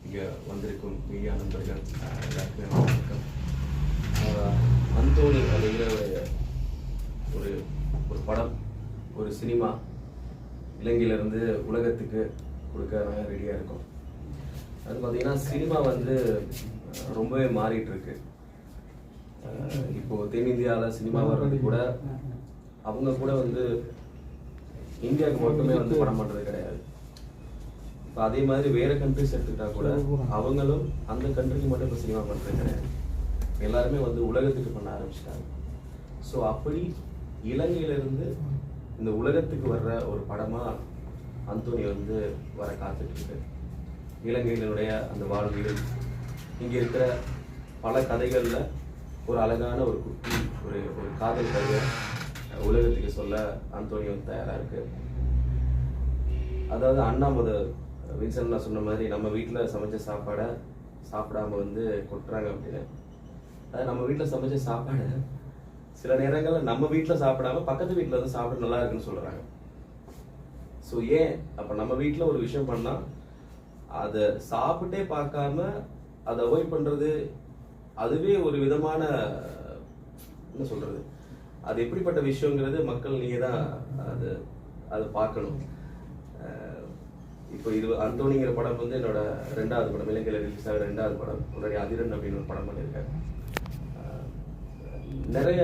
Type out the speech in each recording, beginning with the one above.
இங்கே வந்திருக்கும் மீடியா நண்பர்கள் எல்லாருக்குமே வணக்கம். அந்தோனி அப்படிங்கிற ஒரு ஒரு படம், ஒரு சினிமா இலங்கையிலேருந்து உலகத்துக்கு கொடுக்க நாங்கள் ரெடியாக இருக்கோம். அது பார்த்தீங்கன்னா சினிமா வந்து ரொம்பவே மாறிட்டு இருக்கு. இப்போது தென்னிந்தியாவில் சினிமா வர்றது கூட அவங்க கூட வந்து இந்தியாவுக்கு மட்டுமே வந்து படம் பண்ணுறது கிடையாது. இப்போ அதே மாதிரி வேறு கண்ட்ரிஸ் எடுத்துக்கிட்டா கூட அவங்களும் அந்த கண்ட்ரிக்கு மட்டும் இப்போ சினிமா பண்ணுறது கிடையாது. எல்லாருமே வந்து உலகத்துக்கு பண்ண ஆரம்பிச்சிட்டாங்க. ஸோ அப்படி இலங்கையிலேருந்து இந்த உலகத்துக்கு வர்ற ஒரு படமாக அந்தோனி வந்து வர காத்துட்ருக்கு. இலங்கையினுடைய அந்த வாழ்வியல், இங்கே இருக்கிற பல கதைகளில் ஒரு அழகான ஒரு குட்டி ஒரு ஒரு காதல் கதையை உலகத்துக்கு சொல்ல அந்தோனி வந்து தயாராக இருக்கு. அதாவது அண்ணா வின்சென்ட் நான் சொன்ன மாதிரி நம்ம வீட்டில் சமைச்ச சாப்பாடை சாப்பிடாம வந்து கொட்டுறாங்க அப்படின்னு. அதாவது நம்ம வீட்டில் சமைச்ச சாப்பாடை சில நேரங்களில் நம்ம வீட்டில் சாப்பிடாம பக்கத்து வீட்டில் வந்து சாப்பிட நல்லா இருக்குன்னு சொல்கிறாங்க. ஸோ ஏன் அப்போ நம்ம வீட்டில் ஒரு விஷயம் பண்ணால் அதை சாப்பிட்டே பார்க்காம அதை அவாய்ட் பண்ணுறது, அதுவே ஒரு விதமான என்ன சொல்கிறது, அது எப்படிப்பட்ட விஷயங்கிறது மக்கள் நீங்கள் தான் அதை பார்க்கணும். இப்போ இது அந்தோனிங்கிற படம் வந்து என்னோட 2வது படம், இலங்கையில் ரிலீஸ் ஆகிற 2வது படம். முன்னாடி அதிரன் அப்படின்னு ஒரு படம் பண்ணியிருக்கேன். நிறைய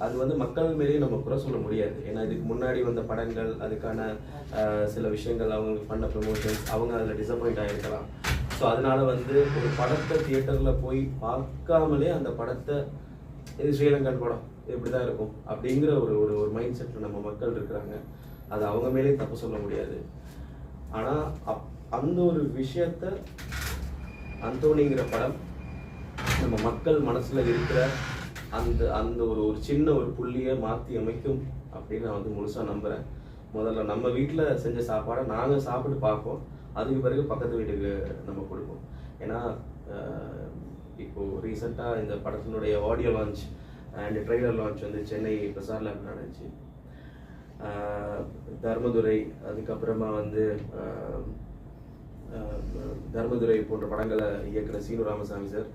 அது வந்து மக்கள் மேலேயும் நம்ம குறை சொல்ல முடியாது. ஏன்னா இதுக்கு முன்னாடி வந்த படங்கள், அதுக்கான சில விஷயங்கள், அவங்களுக்கு பண்ண ப்ரமோஷன்ஸ், அவங்க அதில் டிசப்பாயிண்ட் ஆகிருக்கலாம். ஸோ அதனால வந்து ஒரு படத்தை தியேட்டரில் போய் பார்க்காமலே அந்த படத்தை இது ஸ்ரீலங்கன் படம் இப்படி தான் இருக்கும் அப்படிங்கிற ஒரு ஒரு மைண்ட் செட்டில் நம்ம மக்கள் இருக்கிறாங்க. அது அவங்க மேலே தப்பு சொல்ல முடியாது. ஆனால் அந்த ஒரு விஷயத்த அந்தோனிங்கிற படம் நம்ம மக்கள் மனசில் இருக்கிற அந்த அந்த ஒரு ஒரு சின்ன ஒரு புள்ளியை மாற்றி அமைக்கும் அப்படின்னு நான் வந்து முழுசாக நம்புகிறேன். முதல்ல நம்ம வீட்டில் செஞ்ச சாப்பாடை நாங்கள் சாப்பிட்டு பார்ப்போம், அதுக்கு பிறகு பக்கத்து வீட்டுக்கு நம்ம கொடுப்போம். ஏன்னா இப்போது ரீசெண்டாக இந்த படத்தினுடைய audio launch and trailer launch வந்து சென்னை பிரசார் லேப் நடந்துச்சு. தர்மதுரை, அதுக்கப்புறமா வந்து தர்மதுரை போன்ற படங்களை இயக்குற சீனு ராமசாமி சார்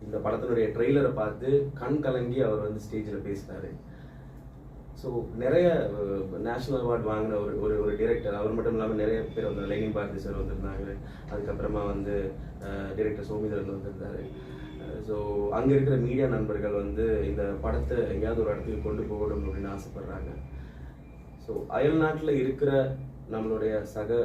இந்த படத்தினுடைய ட்ரெய்லரை பார்த்து கண் கலங்கி அவர் வந்து ஸ்டேஜில் பேசினார். ஸோ நிறைய நேஷ்னல் அவார்டு வாங்கின ஒரு ஒரு டிரெக்டர். அவர் மட்டும் இல்லாமல் நிறைய பேர் வந்து லெனின் பாரதி சார் வந்திருந்தாங்க. அதுக்கப்புறமா வந்து டிரெக்டர் சோமிதரன் வந்திருந்தார். ஸோ அங்கே இருக்கிற மீடியா நண்பர்கள் வந்து இந்த படத்தை எங்கேயாவது ஒரு இடத்துக்கு கொண்டு போகணும் அப்படின்னு ஆசைப்படுறாங்க. ஸோ அயல் நாட்டில் இருக்கிற நம்மளுடைய சக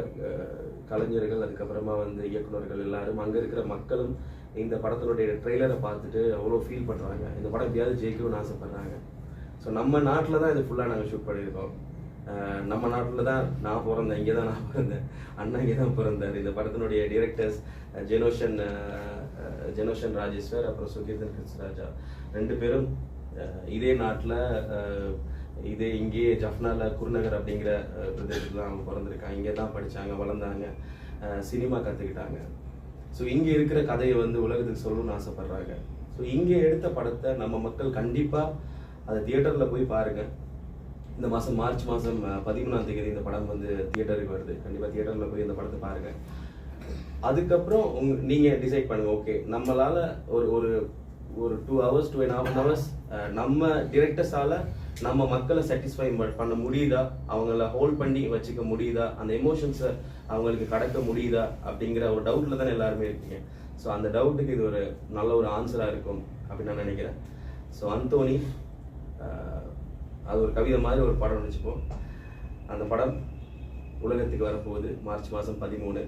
கலைஞர்கள், அதுக்கப்புறமா வந்து இயக்குநர்கள் எல்லாரும், அங்கே இருக்கிற மக்களும் இந்த படத்தினுடைய ட்ரெய்லரை பார்த்துட்டு அவ்வளோ ஃபீல் பண்ணுறாங்க. இந்த படம் எப்படியாவது ஜெயிக்கணும்னு ஆசைப்படுறாங்க. ஸோ நம்ம நாட்டில் தான் இது ஃபுல்லாக நாங்கள் ஷூட் பண்ணியிருக்கோம். நம்ம நாட்டில் தான் நான் பிறந்தேன், இங்கே தான் நான் பிறந்தேன், அண்ணா இங்கே தான் பிறந்தார். இந்த படத்தினுடைய டிரெக்டர்ஸ் ஜெனோஷன் ராஜேஸ்வர், அப்புறம் சுகீர்தன் கிருஷ்ணராஜா, 2 பேரும் இதே நாட்டில் இதே இங்கேயே ஜஃப்னாவில் குருநகர் அப்படிங்கிற பிரதேசத்தில் தான் அவங்க பிறந்திருக்காங்க. இங்கே தான் படித்தாங்க, வளர்ந்தாங்க, சினிமா கற்றுக்கிட்டாங்க. ஸோ இங்கே இருக்கிற கதையை வந்து உலகத்துக்கு சொல்லணும்னு ஆசைப்பட்றாங்க. ஸோ இங்கே எடுத்த படத்தை நம்ம மக்கள் கண்டிப்பாக அதை தியேட்டரில் போய் பாருங்கள். இந்த மாதம் மார்ச் மாதம் 13ஆம் தேதி இந்த படம் வந்து தியேட்டருக்கு வருது. கண்டிப்பாக தியேட்டரில் போய் இந்த படத்தை பாருங்கள். அதுக்கப்புறம் நீங்கள் டிசைட் பண்ணுங்கள், ஓகே நம்மளால் ஒரு ஒரு ஒரு 2 hours 2.5 hours நம்ம டிரெக்டர்ஸால் நம்ம மக்களை சாட்டிஸ்ஃபை பண்ண முடியுதா, அவங்கள ஹோல்ட் பண்ணி வச்சுக்க முடியுதா, அந்த எமோஷன்ஸை அவங்களுக்கு கடக்க முடியுதா அப்படிங்கிற ஒரு டவுட்டில் தானே எல்லாருமே இருக்கீங்க. ஸோ அந்த டவுட்டுக்கு இது ஒரு நல்ல ஒரு ஆன்சராக இருக்கும் அப்படின்னு நான் நினைக்கிறேன். ஸோ அந்தோனி அது ஒரு கவிதை மாதிரி ஒரு படம் நினச்சிப்போம். அந்த படம் உலகத்துக்கு வரப்போகுது மார்ச் மாதம் 13.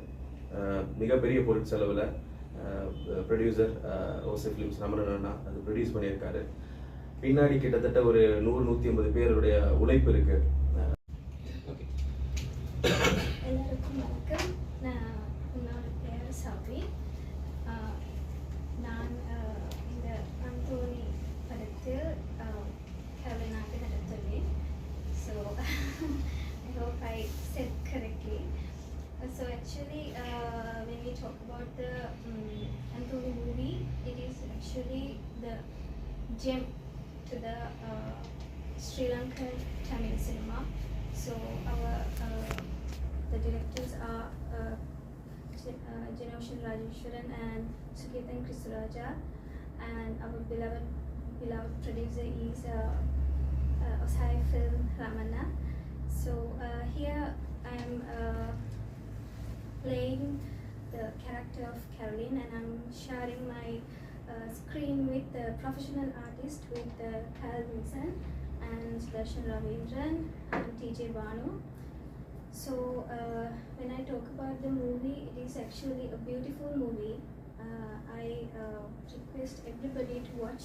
மிகப்பெரிய பொருட்செலவில் ப்ரொடியூசர் ஓசை ஃபிலிம்ஸ் ரமணன் அண்ணா அது ப்ரொடியூஸ் பண்ணியிருக்காரு. பின்னாடி கிட்டத்தட்ட ஒரு 100-150 பேருடைய உழைப்பு இருக்கு. எல்லாருக்கும் வணக்கம். என்னோட பேர் சவி. நான் இந்த அந்தோனி படத்தில் கவினாக நடத்துவேன். So I hope I said correctly. So actually when we talk about the Anthony movie, it is actually the gem to the Sri Lankan Tamil cinema. So our the directors are Janoshan Rajeshwaran and Sukirtan Krisuraja, and our beloved producer is Osai Film Ramana. So here I am playing the character of Caroline, and I'm sharing my screen with the professional artist with Kyle Vincent and Darshan Ravindran and TJ Banu. So when I talk about the movie, it is actually a beautiful movie. I request everybody to watch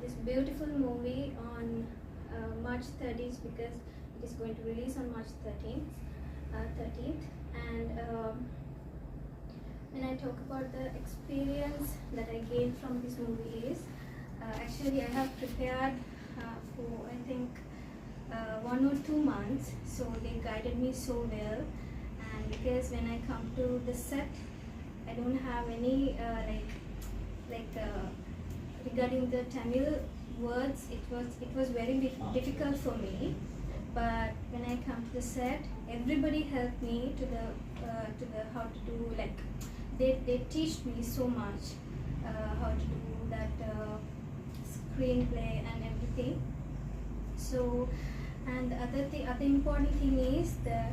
this beautiful movie on March 30th, because it is going to release on March 30th. And when I talk about the experience that I gained from this movie is, actually I have prepared for I think 1 or 2 months, so they guided me so well. And because when I come to the set, I don't have any regarding the Tamil words, it was very difficult for me. But when I come to the set, everybody helped me to the how to do, like they teach me so much how to do that screenplay and everything. So, and the other important thing is that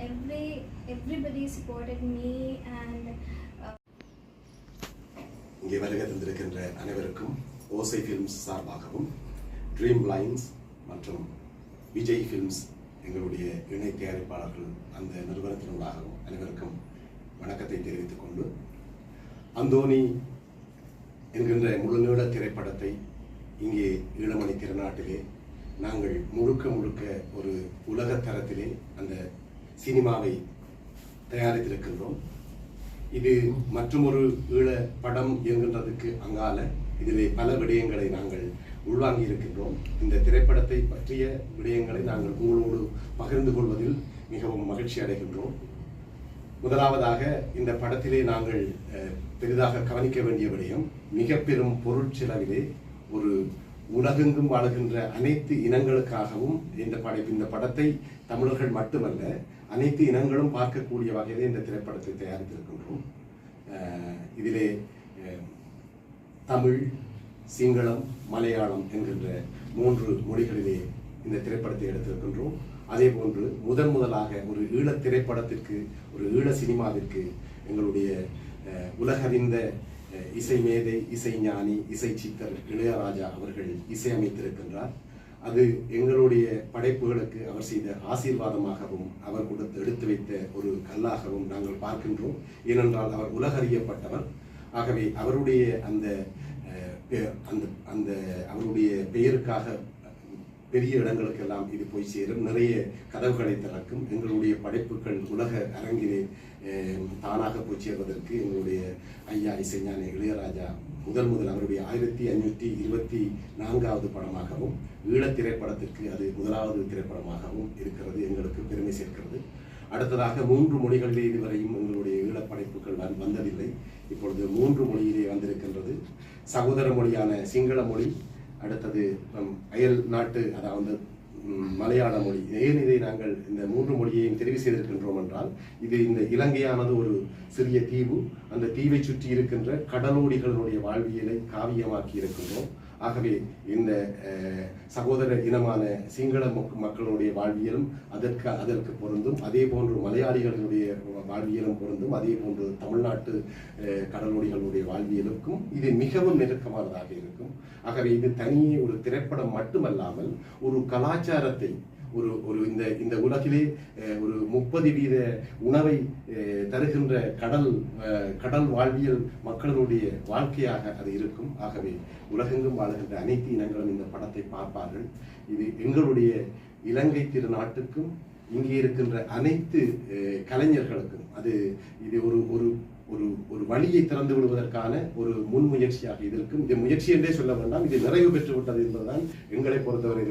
everybody supported me. And இங்கே வருகை தந்திருக்கின்ற அனைவருக்கும் ஓசை films சார்பாகவும், dream lines மற்றும் Vijay films எங்களுடைய இணை தயாரிப்பாளர்கள் அந்த நிறுவனத்தினூடாகவும் அனைவருக்கும் வணக்கத்தை தெரிவித்துக் கொண்டு, அந்தோணி என்கின்ற முழுநீள திரைப்படத்தை இங்கே ஈழமணி திருநாட்டிலே நாங்கள் முழுக்க ஒரு உலக தரத்திலே அந்த சினிமாவை தயாரித்திருக்கின்றோம். இது மற்றொரு ஈழ படம் என்கின்றதுக்கு அங்கால இதிலே பல விடயங்களை நாங்கள் உள்வாங்கி இருக்கின்றோம். இந்த திரைப்படத்தை பற்றிய விடயங்களை நாங்கள் உங்களோடு பகிர்ந்து கொள்வதில் மிகவும் மகிழ்ச்சி அடைகின்றோம். முதலாவதாக இந்த படத்திலே நாங்கள் பெரிதாக கவனிக்க வேண்டிய விடயம், மிக பெரும் பொருட்செலவிலே ஒரு உலகெங்கும் வாழுகின்ற அனைத்து இனங்களுக்காகவும் இந்த படத்தை தமிழர்கள் மட்டுமல்ல அனைத்து இனங்களும் பார்க்கக்கூடிய வகையிலே இந்த திரைப்படத்தை தயாரித்திருக்கின்றோம். இதிலே தமிழ், சிங்களம், மலையாளம் என்கின்ற 3 மொழிகளிலே இந்த திரைப்படத்தை எடுத்திருக்கின்றோம். அதே போன்று முதலாக ஒரு ஈழ திரைப்படத்திற்கு, ஒரு ஈழ சினிமாவிற்கு எங்களுடைய உலகறிந்த இசை மேதை, இசைஞானி, இசை சித்தர் இளையராஜா அவர்கள் இசையமைத்திருக்கின்றார். அது எங்களுடைய படைப்புகளுக்கு அவர் செய்த ஆசீர்வாதமாகவும் அவர் எடுத்து வைத்த ஒரு கல்லாகவும் நாங்கள் பார்க்கின்றோம். ஏனென்றால் அவர் உலகறியப்பட்டவர். ஆகவே அவருடைய அந்த அவருடைய பெயருக்காக பெரிய இடங்களுக்கெல்லாம் இது போய் சேரும், நிறைய கதவுகளை திறக்கும். எங்களுடைய படைப்புகள் உலக அரங்கிலே தானாக போய் சேர்வதற்கு எங்களுடைய ஐயா இசைஞானி இளையராஜா முதல் அவருடைய 1524வது படமாகவும், ஈழத் திரைப்படத்திற்கு அது 1வது திரைப்படமாகவும் இருக்கிறது, எங்களுக்கு பெருமை சேர்க்கிறது. அடுத்ததாக 3 மொழிகளிலே இதுவரையும் எங்களுடைய ஈழப் படைப்புகள் வந்ததில்லை. இப்பொழுது 3 மொழியிலே வந்திருக்கின்றது. சகோதர மொழியான சிங்கள மொழி, அடுத்தது அயல் நாட்டு அதாவது மலையாள மொழி. ஏன் இதை நாங்கள் இந்த 3 மொழியையும் தெரிவு செய்திருக்கின்றோம் என்றால், இது இந்த இலங்கையானது ஒரு சிறிய தீவு. அந்த தீவை சுற்றி இருக்கின்ற கடலோடிகளுடைய வாழ்வியலை காவியமாக்கி இருக்கின்றோம். ஆகவே இந்த சகோதர இனமான சிங்கள மக்களுடைய வாழ்வியலும் அதற்கு பொருந்தும். அதே போன்று மலையாளிகளுடைய வாழ்வியலும் பொருந்தும். அதே போன்று தமிழ்நாட்டு கடலோடிகளுடைய வாழ்வியலுக்கும் இது மிகவும் நெருக்கமானதாக இருக்கும். ஆகவே இது தனியே ஒரு திரைப்படம் மட்டுமல்லாமல் ஒரு கலாச்சாரத்தை, ஒரு இந்த உலகிலே ஒரு 30% உணவை தருகின்ற கடல் வாழ்வியல் மக்களுடைய வாழ்க்கையாக அது இருக்கும். ஆகவே உலகெங்கும் வாழுகின்ற அனைத்து இனங்களும் இந்த படத்தை பார்ப்பார்கள். இது எங்களுடைய இலங்கை திருநாட்டுக்கும் இங்கே இருக்கின்ற அனைத்து கலைஞர்களுக்கும் இது ஒரு வழியை திறந்து விடுவதற்கான ஒரு முன்முயற்சியாக இது இருக்கும். இந்த முயற்சி என்றே சொல்ல வேண்டாம், இது நிறைவு பெற்று விட்டது என்பதுதான் எங்களை பொறுத்தவரை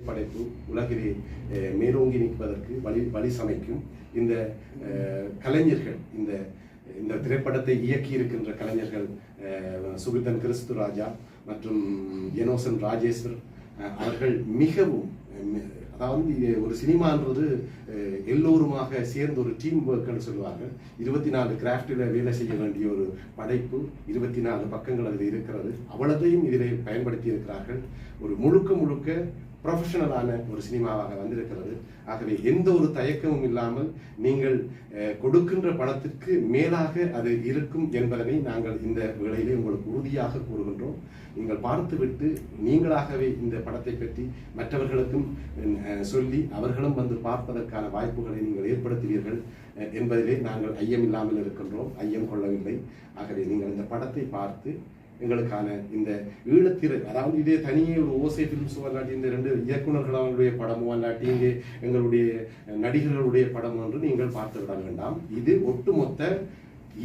படைப்பு உலகிலே மேலோங்கி நிற்பதற்கு வழி சமைக்கும். இந்த கலைஞர்கள், இந்த திரைப்படத்தை இயக்கி இருக்கின்ற கலைஞர்கள் சுகிர்தன் கிறிஸ்துராஜா மற்றும் ஜெனோசன் ராஜேஸ்வர் அவர்கள் மிகவும், அதாவது ஒரு சினிமான்றது எல்லோருமாக சேர்ந்து ஒரு டீம் ஒர்க்னு சொல்லுவாங்க. 24 கிராஃப்டில் வேலை செய்ய வேண்டிய ஒரு படைப்பு, 24 பக்கங்கள் அதில் இருக்கிறது. அவ்வளதையும் இதில் பயன்படுத்தி இருக்கிறார்கள். ஒரு முழுக்க ப்ரொஃபஷனலான ஒரு சினிமாவாக வந்திருக்கிறது. ஆகவே எந்த ஒரு தயக்கமும் இல்லாமல் நீங்கள் கொடுக்கின்ற பணத்திற்கு மேலாக அது இருக்கும் என்பதனை நாங்கள் இந்த வேளையிலே உங்களுக்கு உறுதியாக கூறுகின்றோம். நீங்கள் பார்த்துவிட்டு நீங்களாகவே இந்த படத்தை பற்றி மற்றவர்களுக்கும் சொல்லி அவர்களும் வந்து பார்ப்பதற்கான வாய்ப்புகளை நீங்கள் ஏற்படுத்துவீர்கள் என்பதிலே நாங்கள் ஐயமில்லாமல் இருக்கின்றோம், ஐயம் கொள்ளவில்லை. ஆகவே நீங்கள் இந்த படத்தை பார்த்து எங்களுக்கான இந்த ஈழத்திரை, அதாவது இதே தனியே ஒரு ஓசை ஃபிலிம்ஸ் அல்லாட்டி இந்த 2 இயக்குநர்களுடைய படமோ அல்லாட்டி இங்கே எங்களுடைய நடிகர்களுடைய படம் என்று நீங்கள் பார்த்து விட வேண்டாம். இது ஒட்டுமொத்த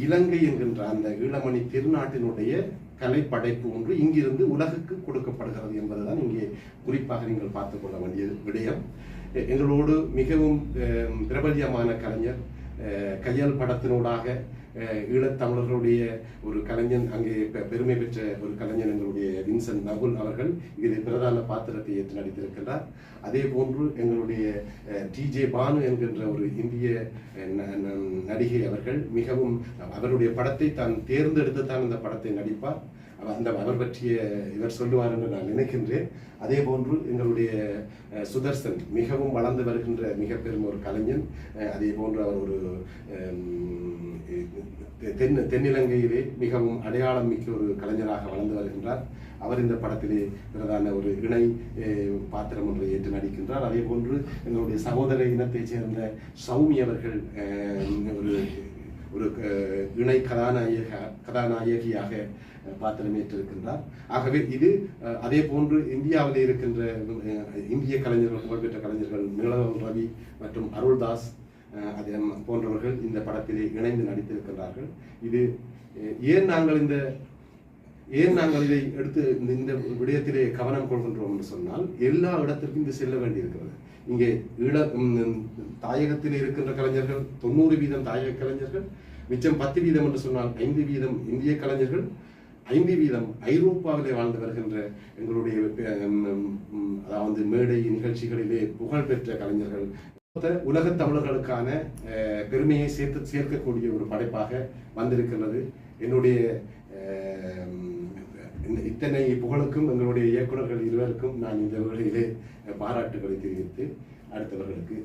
இலங்கை என்கின்ற அந்த ஈழமணி திருநாட்டினுடைய கலைப்படைப்பு ஒன்று இங்கிருந்து உலகுக்கு கொடுக்கப்படுகிறது என்பதுதான் இங்கே குறிப்பாக நீங்கள் பார்த்து கொள்ள வேண்டிய விடயம். எங்களோடு மிகவும் பிரபல்யமான கலைஞர், கையல் படத்தினூடாக ஈழத்தமிழர்களுடைய ஒரு கலைஞன், அங்கே பெருமை பெற்ற ஒரு கலைஞன் எங்களுடைய வின்சென்ட் நகுல் அவர்கள் இதில் பிரதான பாத்திரத்தை ஏற்று நடித்திருக்கின்றார். அதே போன்று எங்களுடைய டிஜே பானு என்கின்ற ஒரு இந்திய நடிகை அவர்கள் மிகவும் அவருடைய படத்தை தான் தேர்ந்தெடுத்து தான் இந்த படத்தை நடிப்பார். அவர் பற்றிய இவர் சொல்லுவார் என்று நான் நினைக்கின்றேன். அதே போன்று எங்களுடைய சுதர்சன் மிகவும் வளர்ந்து வருகின்ற மிக பெரும் ஒரு கலைஞன். அதே போன்று அவர் ஒரு தென்னிலங்கையிலே மிகவும் அடையாளம் மிக்க ஒரு கலைஞராக வளர்ந்து வருகின்றார். அவர் இந்த படத்திலே பிரதான ஒரு இணை பாத்திரம் ஒன்றை ஏற்று நடிக்கின்றார். அதே போன்று எங்களுடைய சகோதர இனத்தைச் சேர்ந்த சௌமி அவர்கள் ஒரு இணை கதாநாயகியாக பாத்திரம் ஏற்றிருக்கின்றார். ஆகவே இது அதே போன்று இந்தியாவில் இருக்கின்ற இந்திய கலைஞர்கள், புகழ்பெற்ற கலைஞர்கள் நீலவன் ரவி மற்றும் அருள்தாஸ் போன்றவர்கள் இந்த படத்திலே இணைந்து நடித்திருக்கின்றார்கள். இது ஏன் நாங்கள் இதை எடுத்து இந்த விடயத்திலே கவனம் கொள்கின்றோம் என்று சொன்னால், எல்லா இடத்திற்கும் இது செல்ல வேண்டியிருக்கிறது. இங்கே தாயகத்தில் இருக்கின்ற கலைஞர்கள் 90% தாயக கலைஞர்கள், மிச்சம் 10% என்று சொன்னால் 5% இந்திய கலைஞர்கள், 5% ஐரோப்பாவிலே வாழ்ந்து வருகின்ற எங்களுடைய அதாவது மேடை நிகழ்ச்சிகளிலே புகழ்பெற்ற கலைஞர்கள். உலக தமிழர்களுக்கான பெருமையை சேர்க்கக்கூடிய ஒரு படைப்பாக வந்திருக்கிறது. என்னுடைய இத்தனை புகழுக்கும் எங்களுடைய இயக்குநர்கள் இருவருக்கும் நான் இந்த வேளையிலே பாராட்டுகளை தெரிவித்து அடுத்தவர்களுக்கு